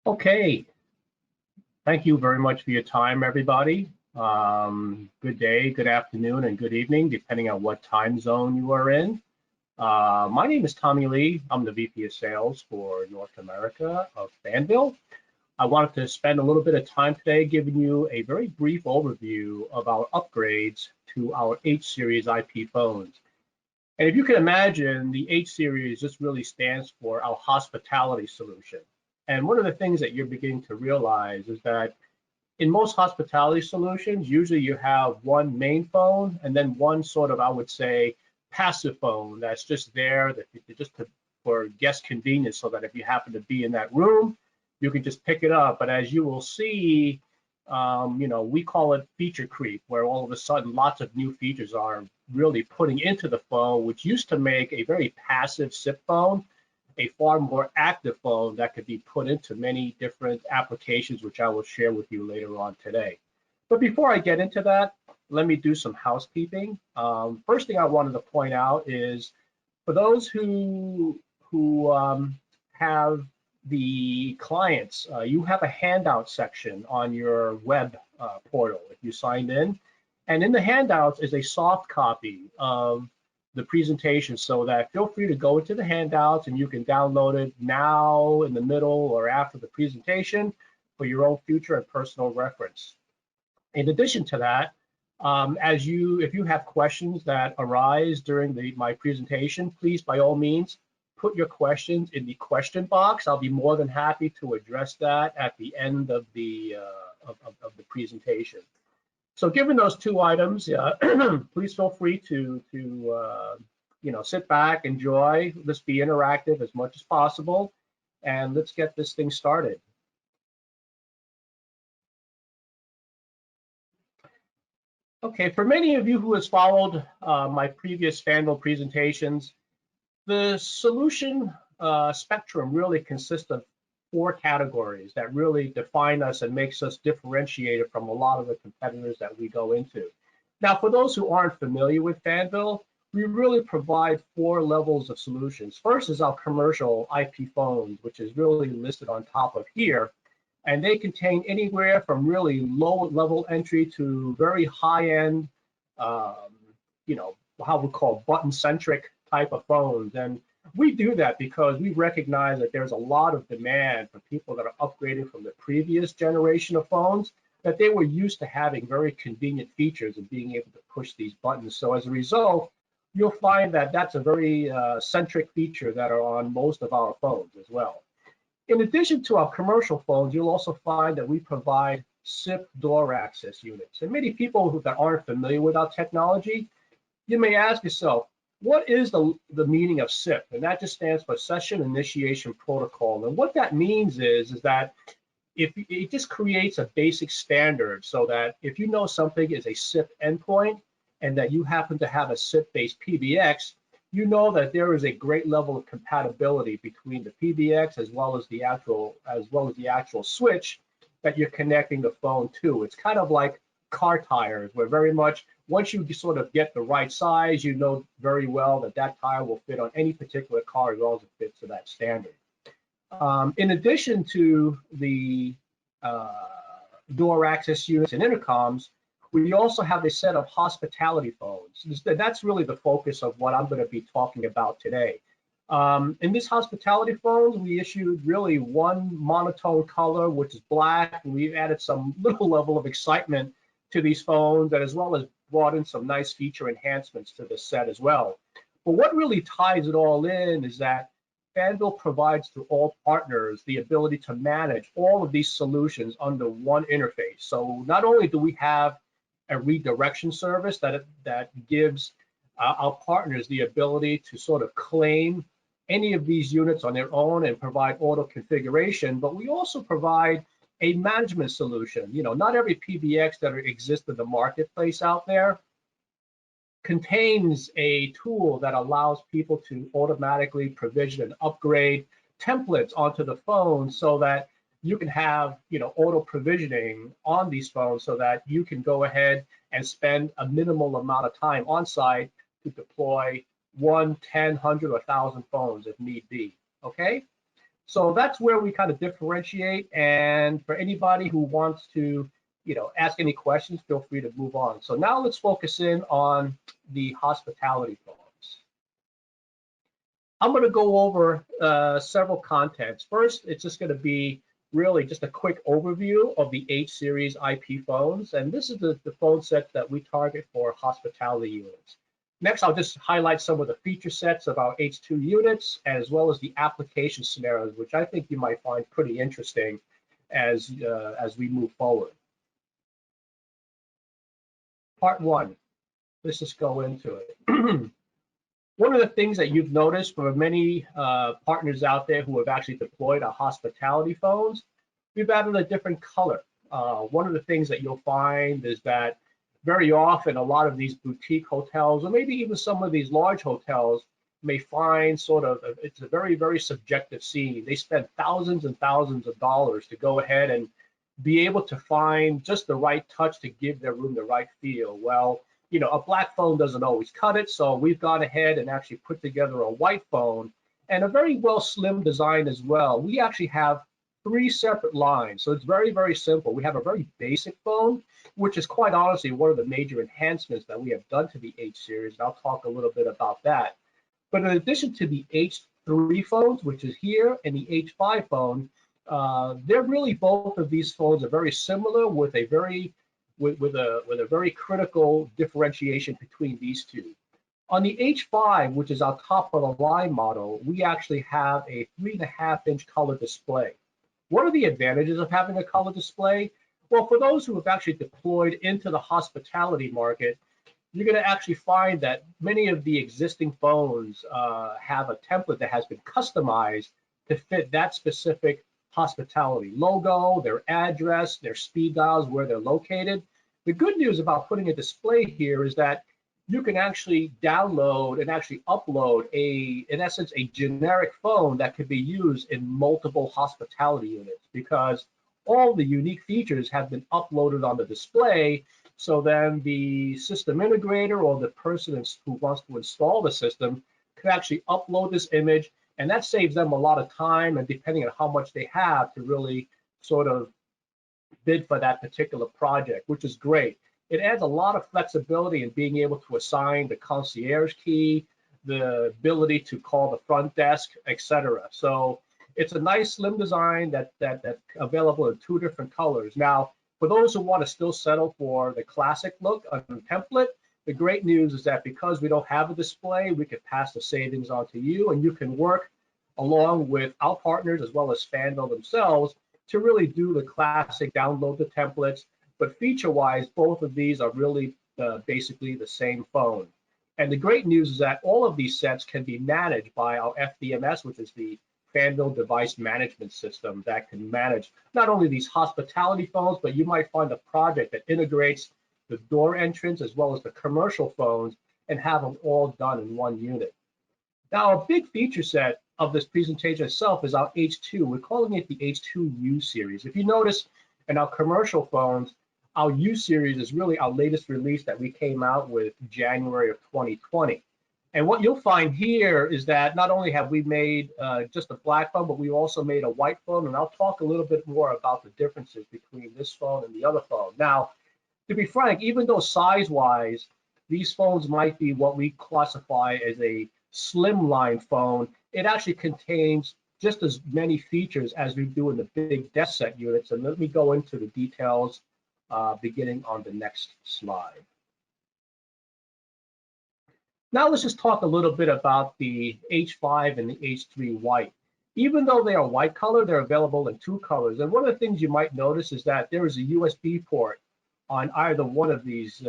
Okay, thank you very much for your time, everybody. Good day, good afternoon, and good evening, depending on what time zone you are in. My name is Tommy Lee. I'm the VP of Sales for North America of Fanvil. I wanted to spend a little bit of time today giving you a very brief overview of our upgrades to our H-Series IP phones. And if you can imagine, the H-Series just really stands for our hospitality solution. And one of the things that you're beginning to realize is that in most hospitality solutions, usually you have one main phone and then one sort of, I would say, passive phone that's just there for guest convenience, so that if you happen to be in that room, you can just pick it up. But as you will see, we call it feature creep, where all of a sudden lots of new features are really putting into the phone, which used to make a very passive SIP phone a far more active phone that could be put into many different applications, which I will share with you later on today. But before I get into that, let me do some housekeeping. First thing I wanted to point out is for those who have the clients, you have a handout section on your web portal if you signed in. And in the handouts is a soft copy of the presentation, so that feel free to go into the handouts and you can download it now, in the middle, or after the presentation for your own future and personal reference. In addition to that, if you have questions that arise during my presentation, please by all means put your questions in the question box. I'll be more than happy to address that at the end of the presentation. So given those two items, please feel free to sit back, enjoy. Let's be interactive as much as possible, and let's get this thing started. Okay, for many of you who has followed my previous Fanvil presentations, the solution spectrum really consists of 4 categories that really define us and makes us differentiated from a lot of the competitors that we go into. Now, for those who aren't familiar with Fanvil, we really provide 4 levels of solutions. First is our commercial IP phones, which is really listed on top of here. And they contain anywhere from really low level entry to very high end, how we call button centric type of phones. And we do that because we recognize that there's a lot of demand for people that are upgrading from the previous generation of phones, that they were used to having very convenient features and being able to push these buttons. So as a result, you'll find that that's a very centric feature that are on most of our phones as well. In addition to our commercial phones, you'll also find that we provide SIP door access units. And many people that aren't familiar with our technology, you may ask yourself, what is the meaning of SIP? And that just stands for Session Initiation Protocol. And what that means is that if it just creates a basic standard, so that if you know something is a SIP endpoint and that you happen to have a SIP-based PBX, you know that there is a great level of compatibility between the PBX as well as the actual switch that you're connecting the phone to. It's kind of like car tires, where very much once you sort of get the right size, you know very well that that tire will fit on any particular car as long as it fits to that standard. In addition to the door access units and intercoms, we also have a set of hospitality phones. That's really the focus of what I'm going to be talking about today. In these hospitality phones, we issued really one monotone color, which is black, and we've added some little level of excitement to these phones, and as well as brought in some nice feature enhancements to the set as well. But what really ties it all in is that Fanvil provides to all partners the ability to manage all of these solutions under one interface. So not only do we have a redirection service that gives our partners the ability to sort of claim any of these units on their own and provide auto configuration, but we also provide a management solution. Not every PBX that exists in the marketplace out there contains a tool that allows people to automatically provision and upgrade templates onto the phone, so that you can have auto provisioning on these phones, so that you can go ahead and spend a minimal amount of time on site to deploy 1, 10, 100, or 1,000 phones if need be. Okay, So that's where we kind of differentiate. And for anybody who wants to, ask any questions, feel free to move on. So now let's focus in on the hospitality phones. I'm going to go over several contents. First, it's just going to be really just a quick overview of the H series IP phones. And this is the phone set that we target for hospitality units. Next, I'll just highlight some of the feature sets of our H2 units, as well as the application scenarios, which I think you might find pretty interesting as we move forward. Part one, let's just go into it. One of the things that you've noticed for many partners out there who have actually deployed our hospitality phones, we've added a different color. One of the things that you'll find is that very often a lot of these boutique hotels, or maybe even some of these large hotels, may find it's a very, very subjective scene. They spend thousands and thousands of dollars to go ahead and be able to find just the right touch to give their room the right feel. Well, a black phone doesn't always cut it, so we've gone ahead and actually put together a white phone and a very well slim design as well. We actually have 3 separate lines, so it's very, very simple. We have a very basic phone, which is quite honestly one of the major enhancements that we have done to the H series, and I'll talk a little bit about that. But in addition to the H3 phones, which is here, and the H5 phone, they're really, both of these phones are very similar with a very critical differentiation between these two. On the H5, which is our top of the line model, we actually have a 3.5-inch color display. What are the advantages of having a color display? Well, for those who have actually deployed into the hospitality market, you're going to actually find that many of the existing phones have a template that has been customized to fit that specific hospitality logo, their address, their speed dials, where they're located. The good news about putting a display here is that you can actually download and actually upload in essence, a generic phone that could be used in multiple hospitality units, because all the unique features have been uploaded on the display. So then the system integrator or the person who wants to install the system can actually upload this image, and that saves them a lot of time, and depending on how much they have to really sort of bid for that particular project, which is great. It adds a lot of flexibility in being able to assign the concierge key, the ability to call the front desk, etc. So it's a nice slim design that's available in 2 different colors. Now, for those who want to still settle for the classic look on the template, the great news is that because we don't have a display, we can pass the savings on to you, and you can work along with our partners as well as Fanvil themselves to really do the classic download the templates. But feature-wise, both of these are really basically the same phone. And the great news is that all of these sets can be managed by our FDMS, which is the Fanvil Device Management System, that can manage not only these hospitality phones, but you might find a project that integrates the door entrance as well as the commercial phones and have them all done in one unit. Now, a big feature set of this presentation itself is our H2. We're calling it the H2U series. If you notice in our commercial phones, our U series is really our latest release that we came out with January of 2020. And what you'll find here is that not only have we made just a black phone, but we also made a white phone. And I'll talk a little bit more about the differences between this phone and the other phone. Now, to be frank, even though size-wise, these phones might be what we classify as a slimline phone, it actually contains just as many features as we do in the big desk set units. And let me go into the details beginning on the next slide. Now let's just talk a little bit about the H5 and the H3 white. Even though they are white color, they're available in 2 colors. And one of the things you might notice is that there is a USB port on either one of these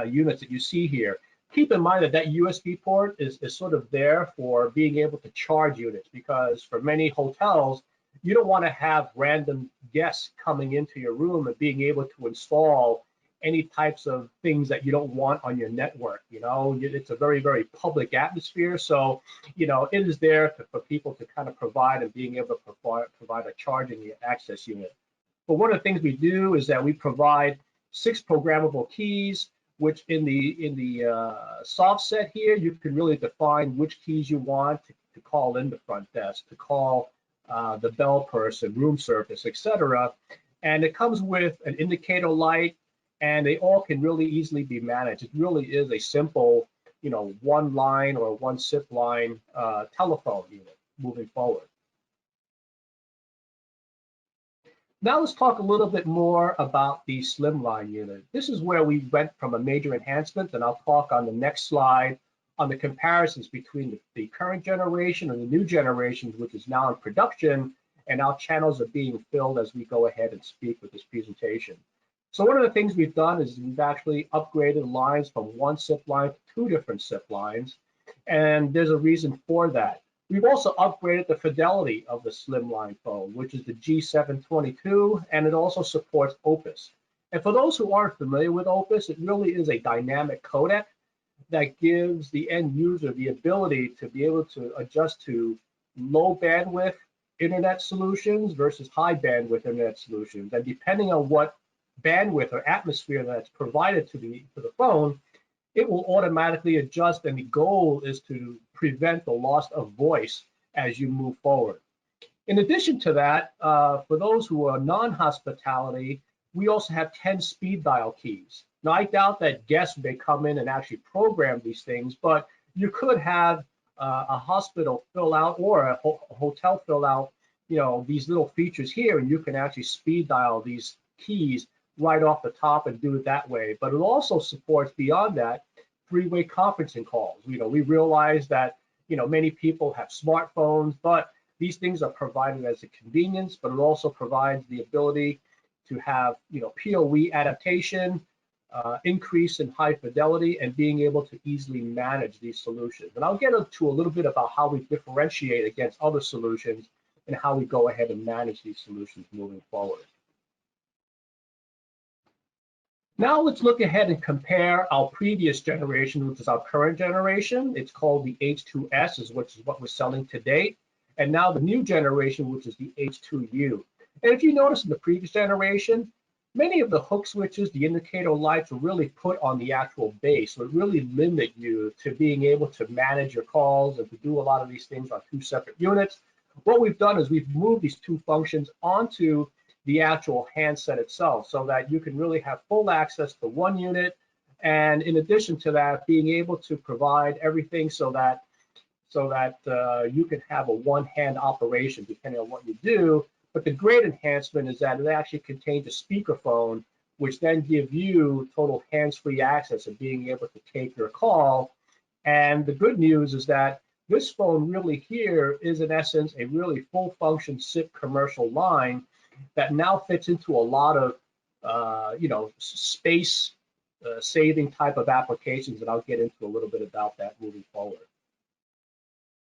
units that you see here. Keep in mind that that USB port is sort of there for being able to charge units, because for many hotels, you don't want to have random guests coming into your room and being able to install any types of things that you don't want on your network. It's a very, very public atmosphere. So, it is there for people to kind of provide and being able to provide a charging access unit. But one of the things we do is that we provide 6 programmable keys, which in the soft set here, you can really define which keys you want to call in the front desk, to call the bell person, room service, etc. And it comes with an indicator light, and they all can really easily be managed. It really is a simple, one line or one SIP line telephone unit moving forward. Now let's talk a little bit more about the slimline unit. This is where we went from a major enhancement, and I'll talk on the next slide on the comparisons between the current generation and the new generations, which is now in production, and our channels are being filled as we go ahead and speak with this presentation. So one of the things we've done is we've actually upgraded lines from one SIP line to two different SIP lines, and there's a reason for that. We've also upgraded the fidelity of the slimline phone, which is the G722, and it also supports Opus. And for those who aren't familiar with Opus, it really is a dynamic codec that gives the end user the ability to be able to adjust to low bandwidth internet solutions versus high bandwidth internet solutions. And depending on what bandwidth or atmosphere that's provided to the phone, it will automatically adjust, and the goal is to prevent the loss of voice as you move forward. In addition to that, for those who are non-hospitality, we also have 10 speed dial keys. Now, I doubt that guests may come in and actually program these things, but you could have a hospital fill out or a hotel fill out, these little features here, and you can actually speed dial these keys right off the top and do it that way. But it also supports, beyond that, three-way conferencing calls. We realize that many people have smartphones, but these things are provided as a convenience, but it also provides the ability to have PoE adaptation, increase in high fidelity, and being able to easily manage these solutions. And I'll get into a little bit about how we differentiate against other solutions and how we go ahead and manage these solutions moving forward. Now let's look ahead and compare our previous generation, which is our current generation. It's called the H2S, which is what we're selling today. And now the new generation, which is the H2U. And if you notice in the previous generation, many of the hook switches, the indicator lights were really put on the actual base. So it really limit you to being able to manage your calls and to do a lot of these things on two separate units. What we've done is we've moved these two functions onto the actual handset itself so that you can really have full access to one unit. And in addition to that, being able to provide everything so that you can have a one-hand operation depending on what you do. But the great enhancement is that it actually contains a speakerphone, which then gives you total hands-free access of being able to take your call. And the good news is that this phone really here is in essence a really full-function SIP commercial line that now fits into a lot of space saving type of applications, and I'll get into a little bit about that moving forward.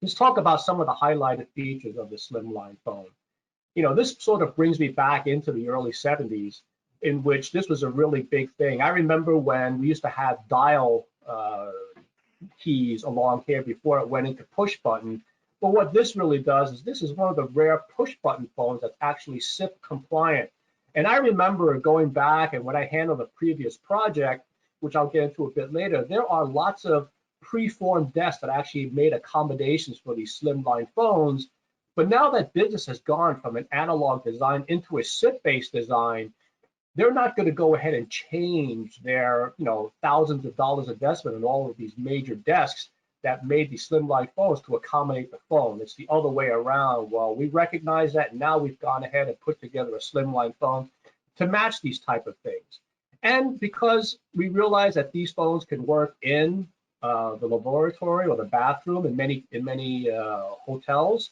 Let's talk about some of the highlighted features of the slimline phone. This sort of brings me back into the early 70s, in which this was a really big thing. I remember when we used to have dial keys along here before it went into push button. But what this really does is this is one of the rare push button phones that's actually SIP compliant. And I remember going back, and when I handled a previous project, which I'll get into a bit later, there are lots of preformed desks that actually made accommodations for these slimline phones. But now that business has gone from an analog design into a SIP-based design, they're not going to go ahead and change their thousands of dollars investment in all of these major desks that made the slimline phones to accommodate the phone. It's the other way around. Well, we recognize that, and now we've gone ahead and put together a slimline phone to match these type of things. And because we realize that these phones can work in the laboratory or the bathroom in many hotels,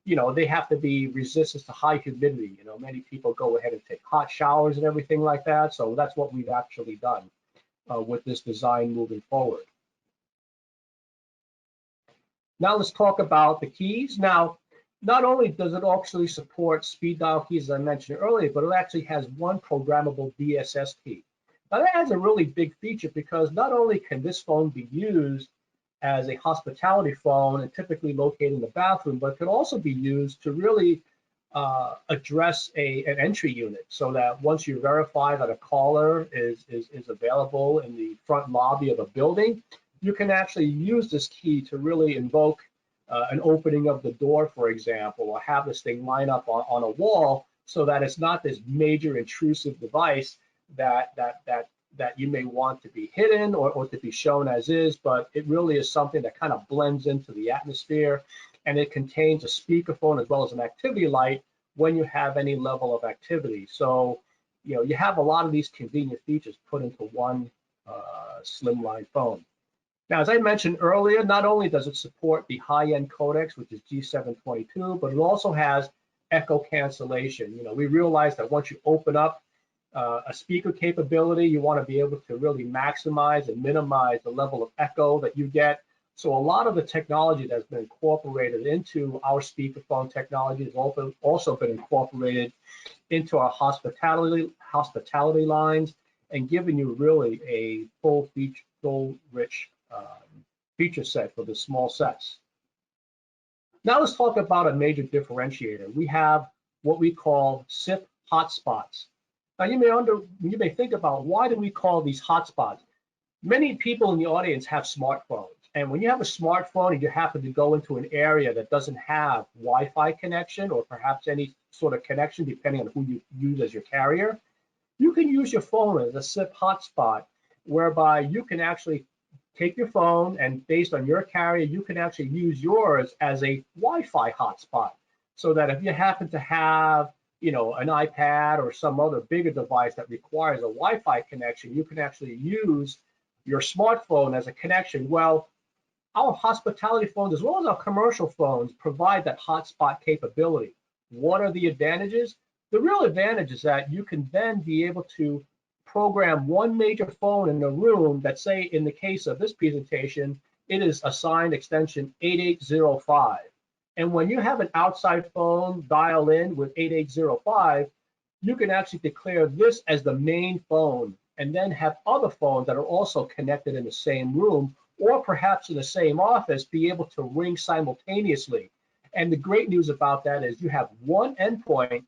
they have to be resistant to high humidity. Many people go ahead and take hot showers and everything like that. So that's what we've actually done with this design moving forward. Now let's talk about the keys. Now, not only does it actually support speed dial keys, as I mentioned earlier, but it actually has one programmable DSS key. Now that has a really big feature because not only can this phone be used as a hospitality phone and typically located in the bathroom, but it could also be used to really address an entry unit so that once you verify that a caller is available in the front lobby of a building, you can actually use this key to really invoke an opening of the door, for example, or have this thing line up on a wall so that it's not this major intrusive device that you may want to be hidden or to be shown as is, but it really is something that kind of blends into the atmosphere, and it contains a speakerphone as well as an activity light when you have any level of activity. So, you have a lot of these convenient features put into one slimline phone. Now, as I mentioned earlier, not only does it support the high-end codecs, which is G722, but it also has echo cancellation. We realize that once you open up a speaker capability, you want to be able to really maximize and minimize the level of echo that you get. So a lot of the technology that's been incorporated into our speakerphone technology has also been incorporated into our hospitality lines and giving you really a full rich feature set for the small sets. Now let's talk about a major differentiator. We have what we call SIP hotspots. Now you may think about, why do we call these hotspots? Many people in the audience have smartphones, and when you have a smartphone and you happen to go into an area that doesn't have Wi-Fi connection or perhaps any sort of connection depending on who you use as your carrier, you can use your phone as a SIP hotspot, whereby you can actually take your phone and based on your carrier, you can actually use yours as a Wi-Fi hotspot, so that if you happen to have an iPad or some other bigger device that requires a Wi-Fi connection, you can actually use your smartphone as a connection. Well, our hospitality phones as well as our commercial phones provide that hotspot capability. What are the advantages? The real advantage is that you can then be able to program one major phone in a room that, say, in the case of this presentation, it is assigned extension 8805. And when you have an outside phone dial in with 8805, you can actually declare this as the main phone and then have other phones that are also connected in the same room or perhaps in the same office be able to ring simultaneously. And the great news about that is you have one endpoint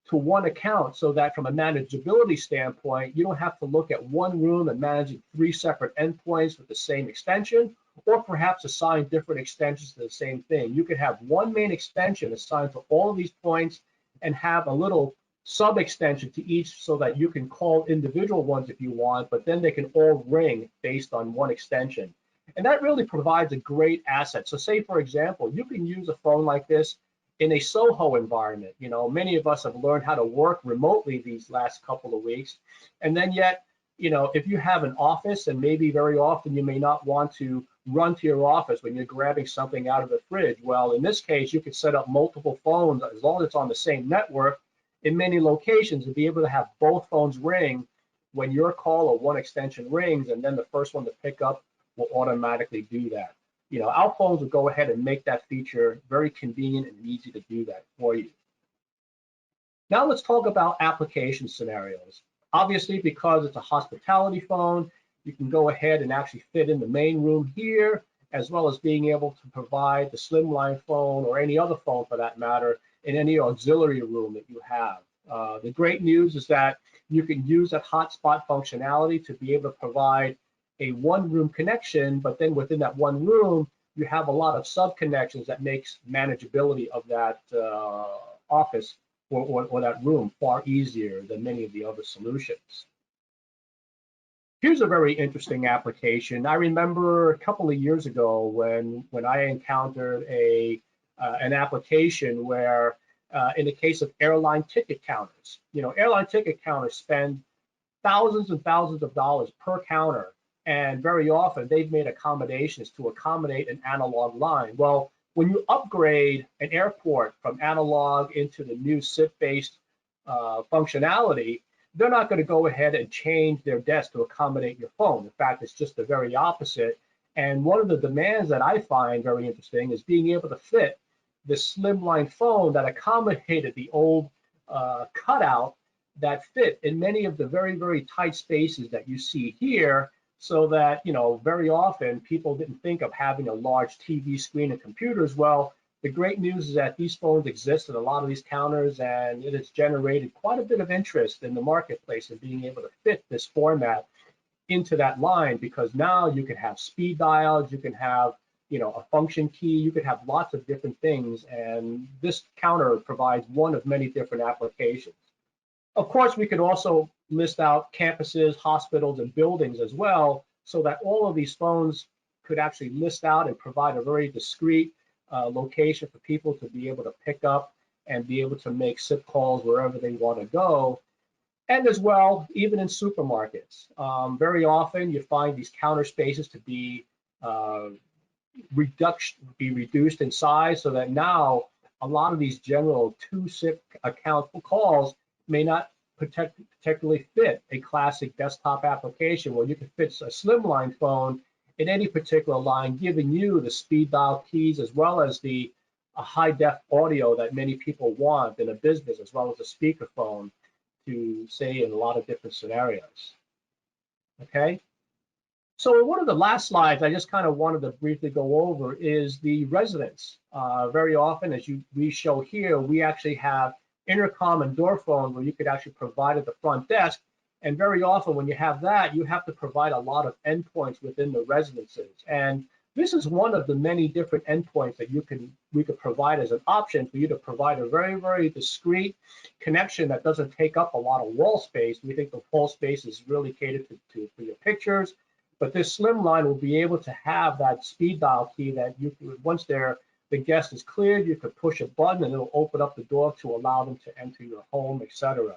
to one account, so that from a manageability standpoint, you don't have to look at one room and managing 3 separate endpoints with the same extension, or perhaps assign different extensions to the same thing. You could have one main extension assigned to all of these points and have a little sub extension to each so that you can call individual ones if you want, but then they can all ring based on one extension. And that really provides a great asset. So say, for example, you can use a phone like this in a Soho environment. Many of us have learned how to work remotely these last couple of weeks. And then yet, if you have an office, and maybe very often you may not want to run to your office when you're grabbing something out of the fridge. Well, in this case, you could set up multiple phones as long as it's on the same network in many locations and be able to have both phones ring when your call or one extension rings, and then the first one to pick up will automatically do that. Our phones will go ahead and make that feature very convenient and easy to do that for you. Now let's talk about application scenarios. Obviously, because it's a hospitality phone, you can go ahead and actually fit in the main room here, as well as being able to provide the slimline phone or any other phone for that matter in any auxiliary room that you have. The great news is that you can use that hotspot functionality to be able to provide a one-room connection, but then within that one room, you have a lot of sub-connections that makes manageability of that office or that room far easier than many of the other solutions. Here's a very interesting application. I remember a couple of years ago when I encountered an application where, in the case of airline ticket counters, airline ticket counters spend thousands and thousands of dollars per counter. And very often they've made accommodations to accommodate an analog line. Well, when you upgrade an airport from analog into the new SIP-based functionality, they're not going to go ahead and change their desk to accommodate your phone. In fact, it's just the very opposite. And one of the demands that I find very interesting is being able to fit the slimline phone that accommodated the old cutout that fit in many of the very, very tight spaces that you see here, so that, very often people didn't think of having a large TV screen and computers. Well, the great news is that these phones exist in a lot of these counters, and it has generated quite a bit of interest in the marketplace in being able to fit this format into that line, because now you can have speed dials, you can have a function key. You could have lots of different things, and this counter provides one of many different applications. Of course, we could also list out campuses, hospitals, and buildings as well, so that all of these phones could actually list out and provide a very discrete location for people to be able to pick up and be able to make SIP calls wherever they want to go. And as well, even in supermarkets, very often you find these counter spaces to be reduced in size, so that now a lot of these general 2 SIP account calls may not particularly fit a classic desktop application where you can fit a slimline phone in any particular line, giving you the speed dial keys as well as the high def audio that many people want in a business, as well as a speakerphone to say in a lot of different scenarios. Okay. So one of the last slides I just kind of wanted to briefly go over is the residence. Very often, as we show here, we actually have intercom and door phones where you could actually provide at the front desk. And very often when you have that, you have to provide a lot of endpoints within the residences. And this is one of the many different endpoints that we could provide as an option for you to provide a very, very discrete connection that doesn't take up a lot of wall space. We think the wall space is really catered for your pictures, but this slim line will be able to have that speed dial key that once the guest is cleared, you could push a button and it'll open up the door to allow them to enter your home, etc.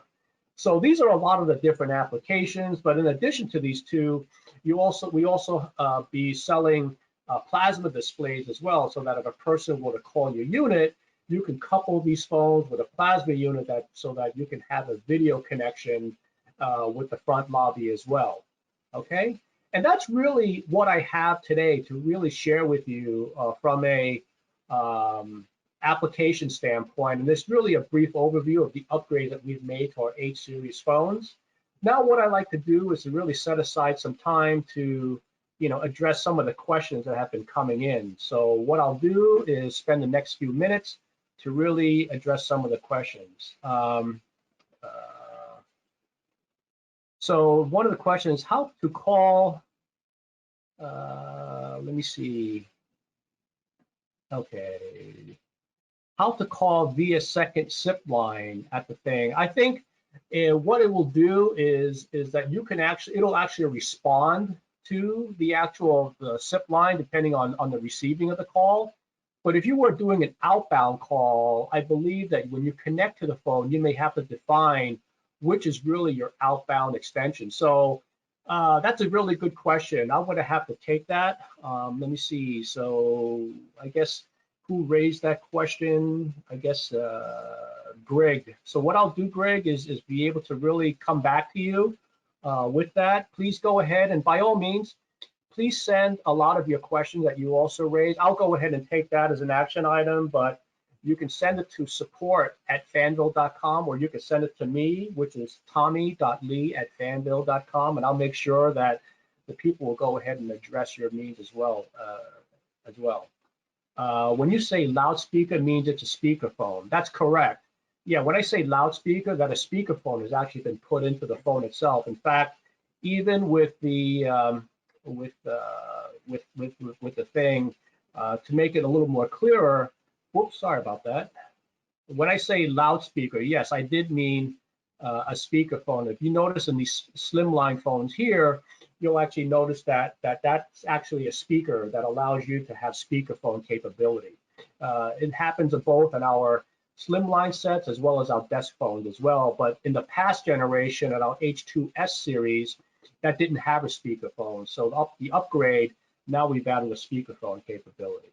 So these are a lot of the different applications, but in addition to these two, we also be selling plasma displays as well, so that if a person were to call your unit, you can couple these phones with a plasma unit so that you can have a video connection with the front lobby as well. Okay, and that's really what I have today to really share with you from a application standpoint, and this is really a brief overview of the upgrades that we've made to our H series phones. Now what I like to do is to really set aside some time to address some of the questions that have been coming in. So what I'll do is spend the next few minutes to really address some of the questions. So one of the questions, how to call, let me see. Okay. How to call via second SIP line at the thing. I think what it will do is that you can it'll actually respond to the actual SIP line depending on the receiving of the call. But if you were doing an outbound call, I believe that when you connect to the phone, you may have to define which is really your outbound extension. So that's a really good question. I'm going to have to take that. Let me see. So I guess who raised that question? I guess Greg. So what I'll do, Greg, is be able to really come back to you with that. Please go ahead and by all means, please send a lot of your questions that you also raised. I'll go ahead and take that as an action item, but you can send it to support@fanvil.com, or you can send it to me, which is tommy.lee@fanvil.com, and I'll make sure that the people will go ahead and address your needs as well. When you say loudspeaker, it means it's a speakerphone. That's correct. Yeah, when I say loudspeaker, that a speakerphone has actually been put into the phone itself. In fact, even with the thing, to make it a little more clearer. Whoops, sorry about that. When I say loudspeaker, yes, I did mean a speakerphone. If you notice in these slimline phones here, you'll actually notice that that's actually a speaker that allows you to have speakerphone capability. It happens both in our slimline sets as well as our desk phones as well. But in the past generation, at our H2S series, that didn't have a speakerphone. So the upgrade, now we've added a speakerphone capability.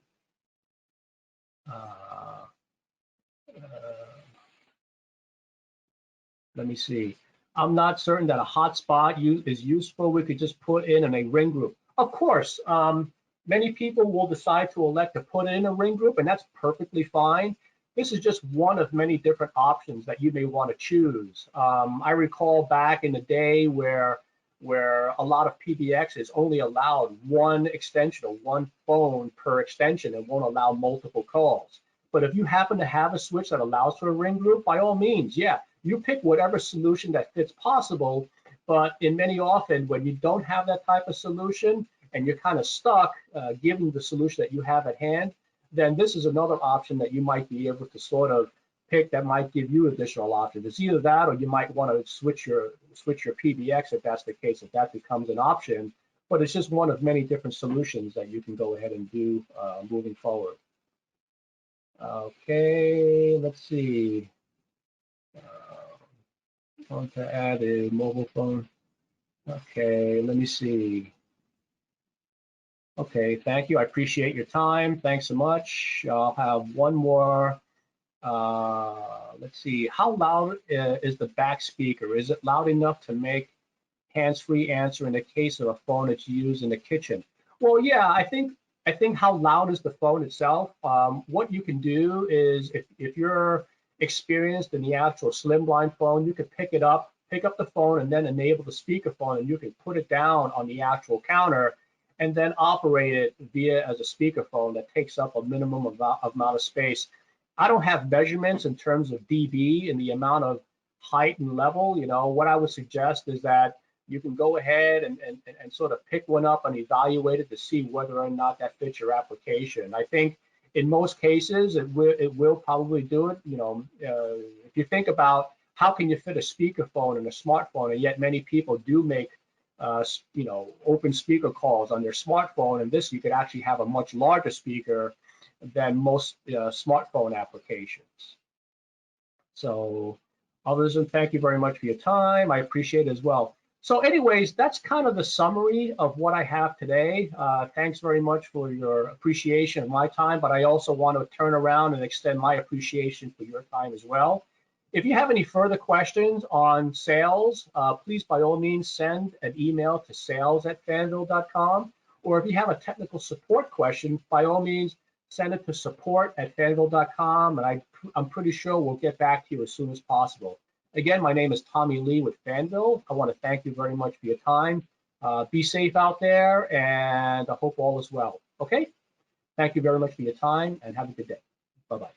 Let me see. I'm not certain that a hotspot is useful. We could just put in a ring group. Of course, many people will decide to elect to put in a ring group, and that's perfectly fine. This is just one of many different options that you may want to choose. I recall back in the day where a lot of PBXs only allowed one extension or one phone per extension and won't allow multiple calls. But if you happen to have a switch that allows for a ring group, by all means, yeah, you pick whatever solution that fits possible. But in many often, when you don't have that type of solution and you're kind of stuck given the solution that you have at hand, then this is another option that you might be able to sort of pick that might give you additional options. It's either that, or you might want to switch your PBX if that's the case, if that becomes an option. But it's just one of many different solutions that you can go ahead and do moving forward. Okay, let's see. I want to add a mobile phone. Okay, let me see. Okay, thank you. I appreciate your time. Thanks so much. I'll have one more. Let's see. How loud is the back speaker? Is it loud enough to make hands-free answer in the case of a phone that's used in the kitchen? Well, yeah, I think how loud is the phone itself? What you can do is if you're experienced in the actual slimline phone, you could pick up the phone and then enable the speakerphone, and you can put it down on the actual counter and then operate it via as a speakerphone that takes up a minimum amount of space. I don't have measurements in terms of dB and the amount of height and level. You know, what I would suggest is that you can go ahead and sort of pick one up and evaluate it to see whether or not that fits your application. I think in most cases it will probably do it. You know, if you think about how can you fit a speakerphone in a smartphone, and yet many people do make you know, open speaker calls on their smartphone, and this you could actually have a much larger speaker than most smartphone applications. So others, and thank you very much for your time. I appreciate it as well. So anyways, that's kind of the summary of what I have today. Thanks very much for your appreciation of my time, but I also want to turn around and extend my appreciation for your time as well. If you have any further questions on sales, please by all means send an email to sales@fanvil.com, or if you have a technical support question, by all means send it to support@fanvil.com, and I'm pretty sure we'll get back to you as soon as possible. Again, my name is Tommy Lee with Fanvil. I want to thank you very much for your time. Be safe out there, and I hope all is well. Okay? Thank you very much for your time, and have a good day. Bye-bye.